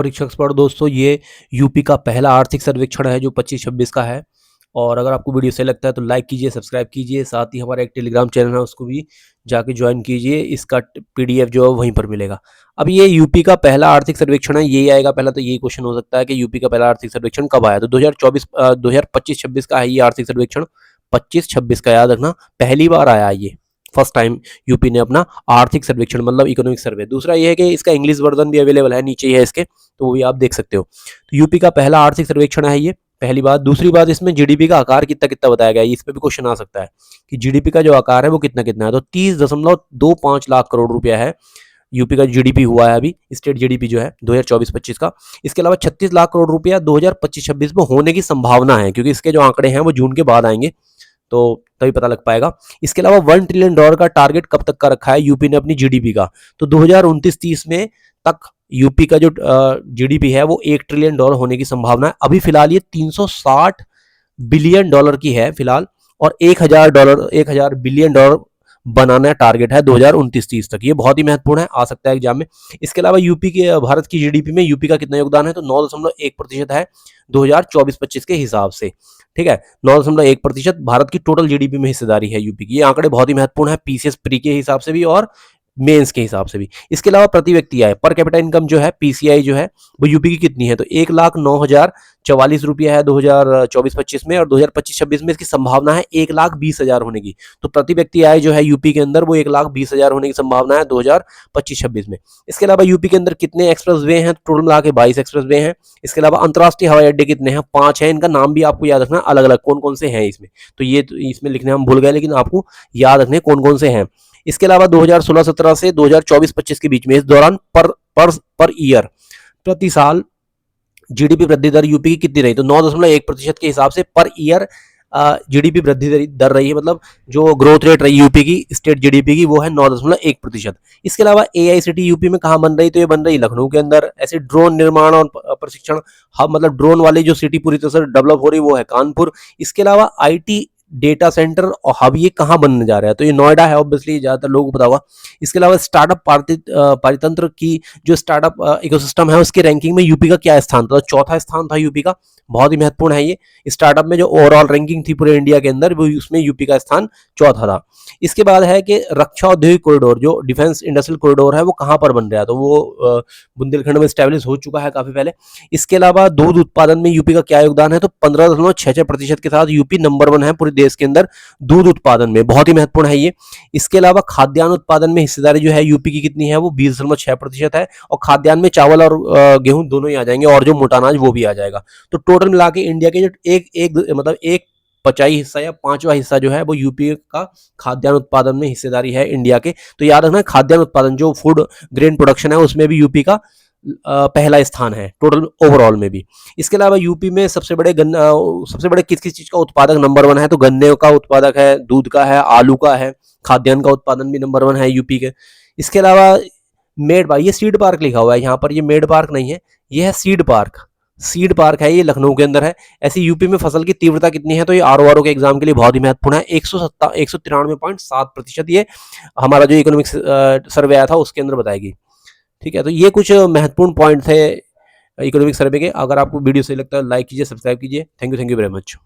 परीक्षा एक्सपर्ट दोस्तों, ये यूपी का पहला आर्थिक सर्वेक्षण है जो 25-26 का है। और अगर आपको वीडियो सही लगता है तो लाइक कीजिए, सब्सक्राइब कीजिए। साथ ही हमारा एक टेलीग्राम चैनल है, उसको भी जाके ज्वाइन कीजिए। इसका पीडीएफ जो है वहीं पर मिलेगा। अब ये यूपी का पहला आर्थिक सर्वेक्षण है, यही आएगा पहला। तो यही क्वेश्चन हो सकता है कि यूपी का पहला आर्थिक सर्वेक्षण कब आया। तो 2025-26 का है ये आर्थिक सर्वेक्षण। 25-26 का याद रखना, पहली बार आया ये, फर्स्ट टाइम यूपी ने अपना आर्थिक सर्वेक्षण मतलब इकोनॉमिक सर्वे। दूसरा ये है कि इसका इंग्लिश वर्जन भी अवेलेबल है, नीचे ही है इसके, तो वो भी आप देख सकते हो। तो यूपी का पहला आर्थिक सर्वेक्षण है ये, पहली बात। दूसरी बात, इसमें जीडीपी का आकार कितना कितना बताया गया है, इस पे भी क्वेश्चन आ सकता है कि जीडीपी का जो आकार है वो कितना कितना है। तो 30.25 लाख करोड़ रुपया है यूपी का जीडीपी हुआ है अभी, स्टेट जीडीपी जो है 2024-25 का। इसके अलावा 36 लाख करोड़ रुपया 2025-26 में होने की संभावना है, क्योंकि इसके जो आंकड़े हैं वो जून के बाद आएंगे, तो तभी पता लग पाएगा। इसके अलावा $1 ट्रिलियन का टारगेट कब तक का रखा है यूपी ने अपनी जीडीपी का, तो 2029-30 में तक यूपी का जो जीडीपी है वो $1 ट्रिलियन होने की संभावना है। अभी फिलहाल ये $360 बिलियन की है फिलहाल, और $1000 बिलियन बनाना टारगेट है 2029-30 तक। ये बहुत ही महत्वपूर्ण है, आ सकता है एग्जाम में। इसके अलावा यूपी के भारत की जीडीपी में यूपी का कितना योगदान है, तो 9.1% है 2024-25 के हिसाब से। ठीक है, 9.1% भारत की टोटल जीडीपी में हिस्सेदारी है यूपी की। ये आंकड़े बहुत ही महत्वपूर्ण है, पीसीएस प्री के हिसाब से भी और मेंस के हिसाब से भी। इसके अलावा प्रति व्यक्ति आय, पर कैपिटा इनकम जो है, पीसीआई जो है, वो यूपी की कितनी है, तो 1,09,044 रुपया है 2024-25 में, और 2025-26 में इसकी संभावना है 1,20,000 होने की। तो प्रति व्यक्ति आय जो है यूपी के अंदर वो 1,20,000 होने की संभावना है 2025-26 में। इसके अलावा यूपी के अंदर कितने एक्सप्रेस वे हैं, टोटल मिला के 22 एक्सप्रेस वे हैं। इसके अलावा अंतर्राष्ट्रीय हवाई अड्डे कितने हैं, 5 हैं। इनका नाम भी आपको याद रखना, अलग अलग कौन कौन से हैं इसमें। तो ये इसमें लिखने हम भूल गए, लेकिन आपको याद रखने कौन कौन से हैं। इसके अलावा 2016-17 से 2024-25 के बीच में, इस दौरान पर ईयर, प्रति साल जीडीपी वृद्धि दर यूपी की कितनी रही, तो 9.1% के हिसाब से पर ईयर जीडीपी वृद्धि दर रही है। मतलब जो ग्रोथ रेट रही यूपी की स्टेट जीडीपी की, वो है 9.1%। इसके अलावा एआईसीटी यूपी में कहाँ बन रही, तो ये बन रही लखनऊ के अंदर। ऐसे ड्रोन निर्माण और प्रशिक्षण हब, मतलब ड्रोन वाली जो सिटी पूरी तरह से डेवलप हो रही, वो है कानपुर। इसके अलावा आईटी डेटा सेंटर और हब ये कहाँ बनने जा रहा है, तो ये नोएडा है, ऑब्वियसली ज्यादातर लोगों को पता होगा। इसके अलावा स्टार्टअप पारितंत्र की जो स्टार्टअप इकोसिस्टम है, उसकी रैंकिंग में यूपी का क्या स्थान था, तो चौथा स्थान था यूपी का। बहुत ही महत्वपूर्ण है ये। स्टार्टअप में जो ओवरऑल रैंकिंग थी पूरे इंडिया के अंदर, वो उसमें यूपी का स्थान चौथा था। इसके बाद है कि रक्षा औद्योगिक कॉरिडोर, जो डिफेंस इंडस्ट्रियल कॉरिडोर है, वो कहाँ पर बन रहा है, तो वो बुंदेलखंड में स्टैब्लिश हो चुका है काफी पहले। इसके अलावा दूध उत्पादन में यूपी का क्या योगदान है, तो 15.66% के साथ यूपी नंबर 1 है पूरे देश के अंदर दूध उत्पादन में। बहुत ही महत्वपूर्ण है ये। इसके अलावा खाद्यान्न उत्पादन में हिस्सेदारी जो है यूपी की कितनी है, वो 20.6% है। और खाद्यान्न में चावल और गेहूं दोनों ही आ जाएंगे, और जो मोटा अनाज वो भी आ जाएगा। तो टोटल मिला के इंडिया के जो एक पचाई हिस्सा या 5वां हिस्सा जो है, वो यूपी का खाद्यान्न उत्पादन में हिस्सेदारी है इंडिया के। तो याद रखना, खाद्यान्न उत्पादन जो फूड ग्रेन प्रोडक्शन है, उसमें भी यूपी का पहला स्थान है टोटल ओवरऑल में भी। इसके अलावा यूपी में सबसे बड़े किस किस चीज का उत्पादक नंबर 1 है, तो गन्ने का उत्पादक है, दूध का है, आलू का है, खाद्यान्न का उत्पादन भी नंबर 1 है यूपी के। इसके अलावा मेड पार्क, ये सीड पार्क लिखा हुआ है यहाँ पर, ये मेड पार्क नहीं है, ये है सीड पार्क है, ये लखनऊ के अंदर है। ऐसी यूपी में फसल की तीव्रता कितनी है, तो ये आरओ के एग्जाम के लिए बहुत ही महत्वपूर्ण है। 193.7% ये हमारा जो इकोनॉमिक्स सर्वे आया था उसके अंदर बताएगी। ठीक है, तो ये कुछ महत्वपूर्ण पॉइंट थे इकोनॉमिक सर्वे के। अगर आपको वीडियो सही लगता है लाइक कीजिए, सब्सक्राइब कीजिए। Thank you very much.